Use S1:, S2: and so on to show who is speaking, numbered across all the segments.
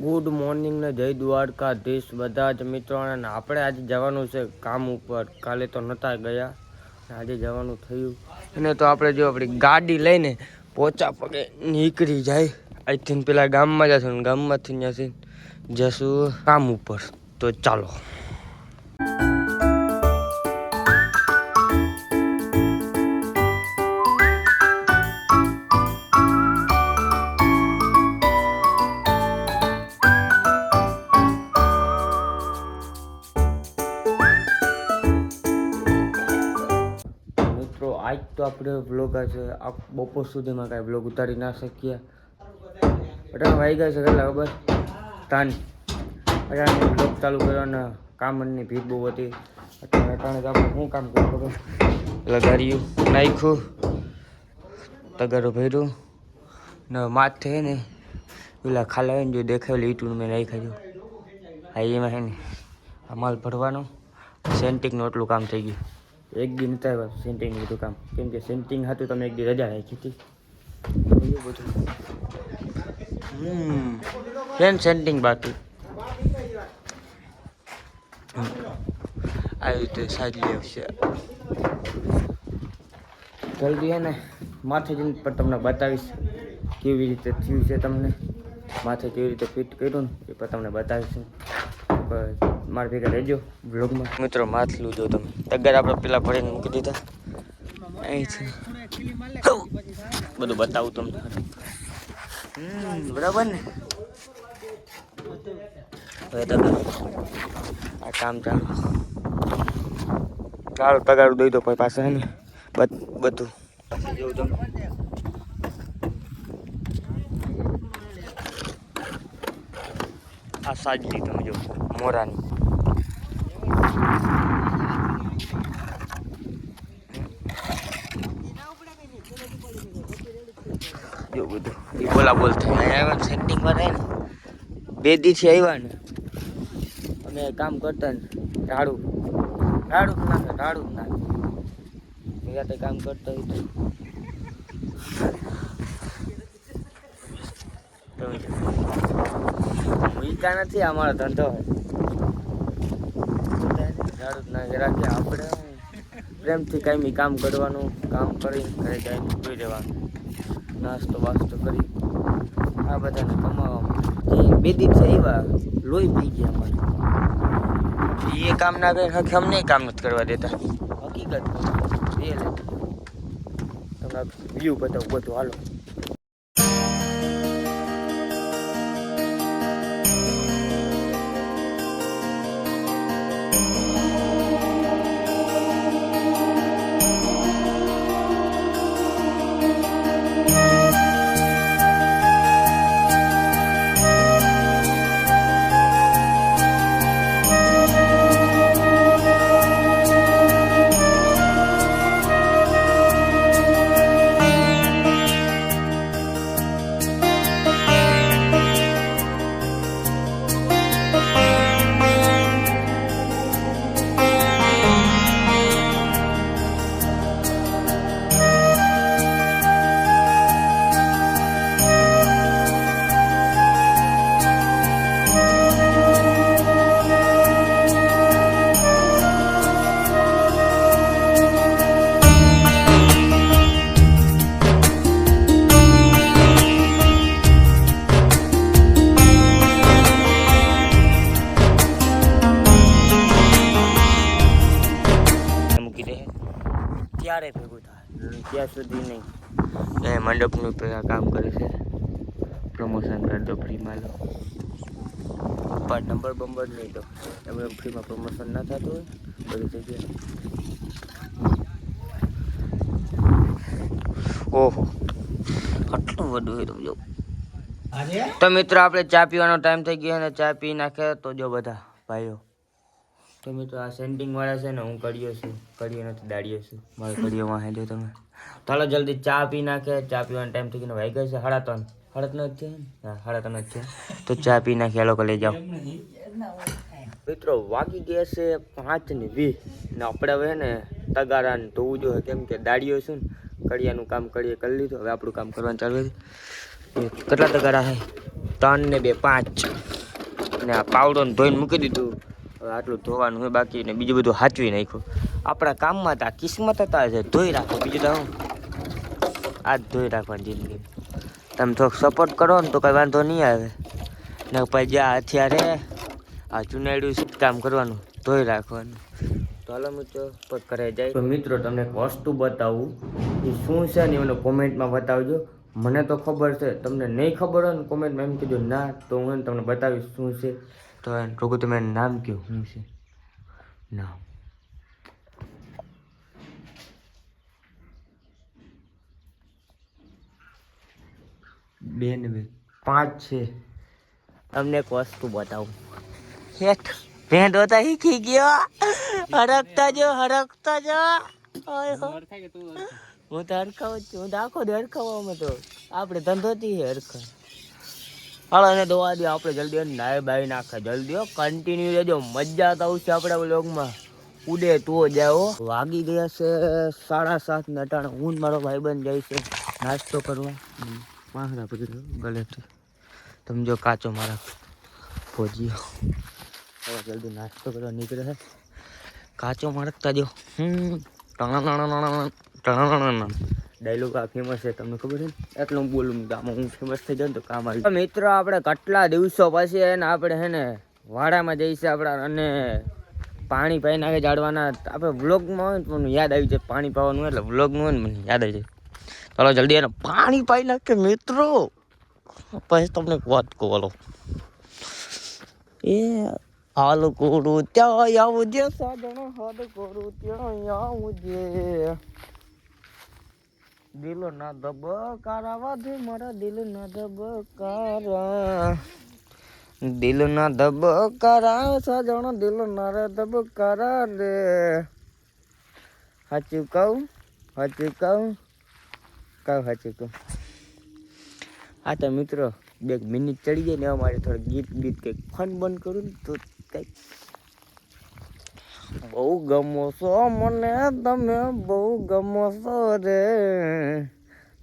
S1: Good morning ને જય દ્વારકાધીશ બધા જ મિત્રોને આપણે આજે જવાનું છે કામ ઉપર. કાલે તો નતા ગયા, આજે જવાનું થયું. અને તો આપણે જો આપણી ગાડી લઈને પોચા પગે નીકળી જાય. અહીંથી પેલા ગામમાં જશું, ગામમાંથી ત્યાંથી જશું કામ ઉપર. તો ચાલો. આજ તો આપણે વ્લોગ આજે બપોર સુધીમાં કાંઈ વ્લોગ ઉતારી ના શકીએ. અટાણે વાગ્યા છે કેટલા ખબર? તાન અટાણે વ્લોગ ચાલુ કરવાના કામની ભીડ બહુ હતી. અટાણે તો આપણે શું કામ કર્યું ખબર? લગાડ્યું, નાખ્યું, તગારો ભર્યું ને માથે ને પેલા ખાલા ને જો દેખાયેલું ઈટું મેં નાખ્યું. હા એમાં છે ને આ માલ ભરવાનો સેન્ટિંગનું એટલું કામ થઈ ગયું. એક દી નતા આવ્યા સેન્ટિંગનું બધું કામ, કેમ કે સેન્ટિંગ હતું તમે એક દી રજા રાખી હતી. એવું બધું સેન્ટિંગ બાકી આવી રીતે સારી આવશે. જલ્દી હે ને માથે જઈને પણ તમને બતાવીશ કેવી રીતે થયું છે. તમને માથે કેવી રીતે ફિટ કર્યું ને એ પણ તમને બતાવીશું. મારા ભેગા રહેજો વ્લોગમાં. મિત્રો માથલું જો તમે તગર આપણે પેલા ભરીને મૂકી દીધા. અહીં છે બધું બતાવું તમને. બરાબર ને? હવે તગર આ કામ ચાલો તગારું દઈ દો કોઈ પાસે હે ને બધું જેવું તમે. આ સાજલી તમે જો મોરાની જો બધું એ બોલ થાય. આવ્યા સેટિંગમાં થાય ને 2 દીથી આવ્યા ને અમે કામ કરતા ને ઢાળું જ નાખે મેં કામ કરતા હોય તો વીકા નથી અમારો ધંધો ઝાડુ જ નાખી રાખીએ. આપણે પ્રેમથી કાંઈ કામ કરવાનું, કામ કરીને ઘરે જઈને સુઈ રહેવાનું, નાસ્તો વાસ્તો કરી આ બધાને કમાવામાં. 2 દિવસે આવ્યા લોહી પી ગયા અમારે. એ કામ ના કરે અમને કામ નથી કરવા દેતા. હકીકત તમને વ્યૂ બતાવું બધું. હાલો ત્યારે ભેગું થાય, ત્યાં સુધી નહીં. એ મંડપનું કામ કરે છે, પ્રમોશન કરી દો ફ્રીમાં. લો પણ નંબર બંબર નહીં તો એમને ફ્રીમાં પ્રમોશન ના થતું હોય બધી જગ્યાએ. ઓહો આટલું બધું હોય તો જો. તો મિત્રો આપણે ચા પીવાનો ટાઈમ થઈ ગયો અને ચા પી નાખે તો જો બધા ભાઈઓ. તો મિત્રો આ સેન્ટિંગ વાળા છે ને હું કડિયો છું, કડિયો નથી દાડિયો છું. મારો કડિયોમાં હેજો તમે. ચાલો જલ્દી ચા પી નાખે. ચા પીવાનો ટાઈમ થઈ ગયો. વાગ્યા છે 3:30. 3:30 છે ને? હા 3:30 છે. તો ચા પી નાખી. આ લોકો લઈ જાઓ. મિત્રો વાગી ગયા છે 5:20 ને આપણે હવે ને તગારાને ધોવું જોઈએ, કેમ કે દાડિયો છું ને કડિયાનું કામ કરી લીધું. હવે આપણું કામ કરવાનું ચાલુ છે. કેટલા તગારા છે? 3 ને 2 5. અને આ પાવડો ધોઈને મૂકી દીધું. હવે આટલું ધોવાનું હોય બાકી ને બીજું બધું હાચવી નાખ્યું. આપણા કામમાં હતા કિસ્મત હતા છે ધોઈ રાખો બીજું તો હું આ જ ધોઈ રાખવાની જિંદગી. તમે થોડોક સપોર્ટ કરો ને તો કંઈ વાંધો નહીં આવે ને પછી જ્યાં અત્યારે આ ચુનાડ્યું કામ કરવાનું ધોઈ રાખવાનું. તો હાલો મિત્રો પર કરે જાય. તો મિત્રો તમને એક વસ્તુ બતાવું એ શું છે ને મને કોમેન્ટમાં બતાવજો. મને તો ખબર છે, તમને નહીં ખબર હોય ને કોમેન્ટમાં એમ કીધું ના તો હું તમને બતાવીશ શું છે. તો રોગું તમે નામ કહો શું છે નામ. બે ને 5 છે. તમને એક વસ્તુ બતાવું. હેઠ ભેંડ હોતા શીખી ગયો. હરકતા જો હું તો હરખાવ જ છું. હું તો આખો દી હરખાવામાં તો આપણે ધંધોથી હરખા. હાલો એને દોવા દે આપણે જલ્દી નાય બાય નાખે જલ્દી કન્ટિન્યુ રહેજો. મજા તો આવશે આપણા વ્લોગમાં. ઉડે તો જાઓ. વાગી ગયા છે 7:30 ને 18. હું મારો ભાઈબંધ જાય છે નાસ્તો કરવા. મારા પકડ્યો ગલેથી. તમે જો કાચો મારા ભોજીઓ હવે જલ્દી નાસ્તો કરવા નીકળે છે. કાચો મારકતા જો ડાયલોગ આ ફેમસ છે તમને ખબર છે ને એટલું હું બોલું ગામમાં હું ફેમસ થઈ જાઉં તો કામ આવી. મિત્રો આપણે કેટલા દિવસો પછી એને આપણે હે ને વાડામાં જઈશે આપણા અને પાણી પાઈ નાખે જાડવાના. આપણે વ્લોગમાં હોય ને મને યાદ આવી જાય પાણી પાવાનું એટલે વ્લોગમાં હોય ને મને યાદ આવી જાય. ચાલો જલ્દી એને પાણી પાઈ નાખે મિત્રો. પછી તમને વાત કહો હાલો. એ હાલ કોરું ત્યાં આવજે સાજણ હાલ કોરું ત્યાં આવજે. દિલ ના ધબકારા વાધે મારા દિલ ના ધબકારા. દિલ ના ધબકારા સાજણ દિલ ના રે ધબકારા રે. સાચું કહું સાચું કહું. હા તો મિત્રો 2 મિનિટ ચડી જાય ને અમારે થોડું ગીત કંઈક ફન બંધ કરું ને તો કંઈક. બહુ ગમો છો મને તમે બહુ ગમો છો રે.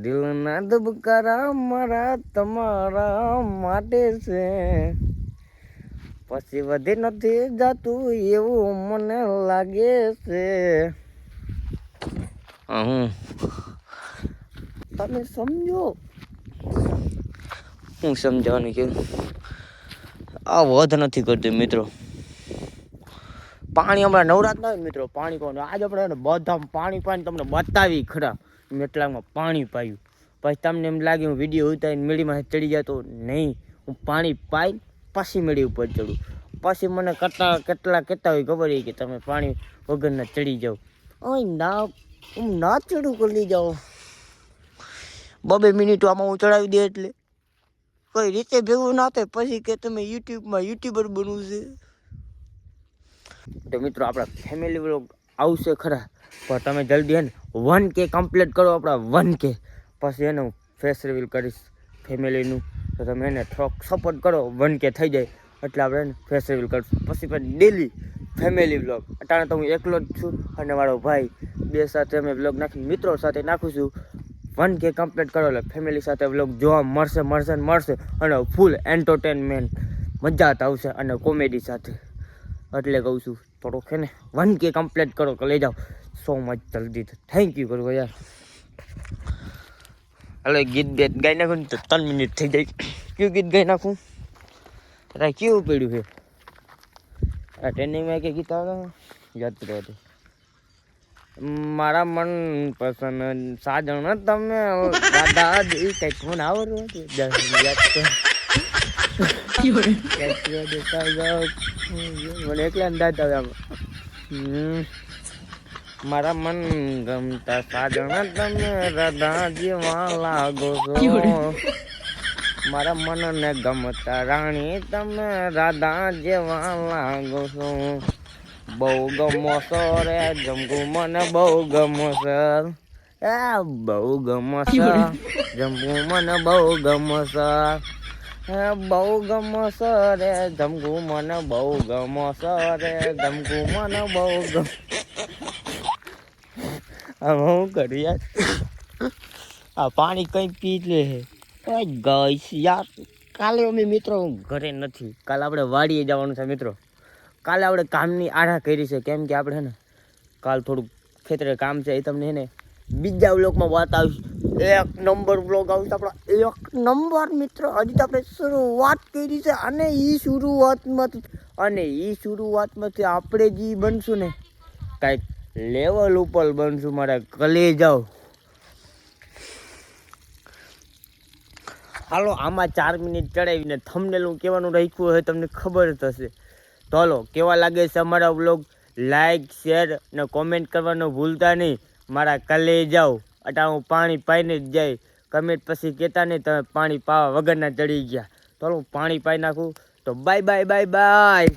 S1: દિલ ના ધબકારા મારા તમારા માટે છે. પછી વધે નથી જાતું એવું મને લાગે છે. તમે સમજો. હું સમજાવવાનું કે આ વધ નથી કરતું મિત્રો. પાણી હમણાં નવરાત ના હોય મિત્રો પાણી પાવાનું. આજ આપણે બધા પાણી પાઈને તમને બતાવી ખરા એટલામાં પાણી પાયું. પછી તમને એમ લાગે હું વિડીયો ઉતારીને મેળીમાં ચડી જતો નહીં. હું પાણી પાઈ પછી મેળી ઉપર ચડું. પછી મને કેટલા કહેતા હોય ખબર છે કે તમે પાણી વગરના ચડી જાઓ. અહીં ના હું ના ચડું કરી જાઓ. 2 મિનિટ આમાં હું ચડાવી દે એટલે કઈ રીતે ભેગું ના થાય. પછી કે તમે યુટ્યુબર બનવું છે. તો મિત્રો આપણા ફેમિલી વ્લોગ આવશે ખરા પણ તમે જલ્દી હે ને 1K કમ્પ્લીટ કરો આપણા 1K. પછી એને હું ફેસ રિવીલ કરીશ ફેમિલીનું. તો તમે એને થોડોક સપોર્ટ કરો 1K થઈ જાય એટલે આપણે એને ફેસ રિવીલ કરીશું. પછી પણ ડેલી ફેમિલી વ્લોગ. અત્યારે તો હું એકલો જ છું અને મારો ભાઈ 2 સાથે અમે વ્લોગ નાખી મિત્રો સાથે નાખું છું. 1K કમ્પ્લીટ કરો એટલે ફેમિલી સાથે વ્લોગ જોવા મળશે અને ફૂલ એન્ટરટેનમેન્ટ મજા આવશે અને કોમેડી સાથે. એટલે કહું છું થોડોક છે ને 1K કમ્પ્લીટ કરો કે લઈ જાઓ સો મચ જલ્દી. થેન્ક યુ કરું યાર. હાલો ગીત ગાઈ નાખું ને તો 3 મિનિટ થઈ જાય. કયું ગીત ગાઈ નાખું અરે કેવું પડ્યું છે આ ટ્રેનિંગમાં કે ગીત આવે યાદ રહે. મારા મન પસંદ સાજણ તમે દાદાજી કઈ ફોન આવડું મને એકલા અંદાજ આવે આમાં. મારા મન ગમતા સાજણ તમે રાધાજી લાગો છો. મારા મનને ગમતા રાણી તમે રાધા જેવા લાગો છો. બહુ ગમો છો રે જમગુ મને બહુ ગમો છે. બહુ ગમો છે જમગુ મને બહુ ગમો છે. બહુ ગમો છે રે જમગુ મને બહુ ગમો છે રે જમગુ મને બહુ ગમ. હવે હું કરું યાર આ પાણી કઈ પી લે ગાઈસ યાર કાલે અમે મિત્રો ઘરે નથી. કાલે આપણે વાડીએ જવાનું છે મિત્રો. કાલે આપણે કામની આઢા કરી છે, કેમ કે આપણે હે ને કાલ થોડુંક ખેતરે કામ છે. એ તમને હે ને બીજા બ્લોગમાં વાત આવશે. એક નંબર બ્લોગ આવશે આપણો, એક નંબર મિત્રો. હજી તો આપણે શરૂઆત કરી છે અને એ શરૂઆતમાંથી આપણે જે બનશું ને કાંઈક લેવલ ઉપર બનશું. મારા કલે જાઓ. હાલો આમાં 4 મિનિટ ચડાવીને થંબનેલ હું કહેવાનું રાખ્યું હોય તમને ખબર જ હશે. તો હાલો કેવા લાગે છે અમારા વ્લોગ, લાઈક શેર ને કોમેન્ટ કરવાનું ભૂલતા નહીં. મારા કલે જાઓ. અટા હું પાણી પાઈને જ જાય. કમેન્ટ પછી કહેતા નહીં તમે પાણી પાવા વગરના ચડી ગયા. તો હું પાણી પાઈ નાખું. તો બાય બાય બાય બાય.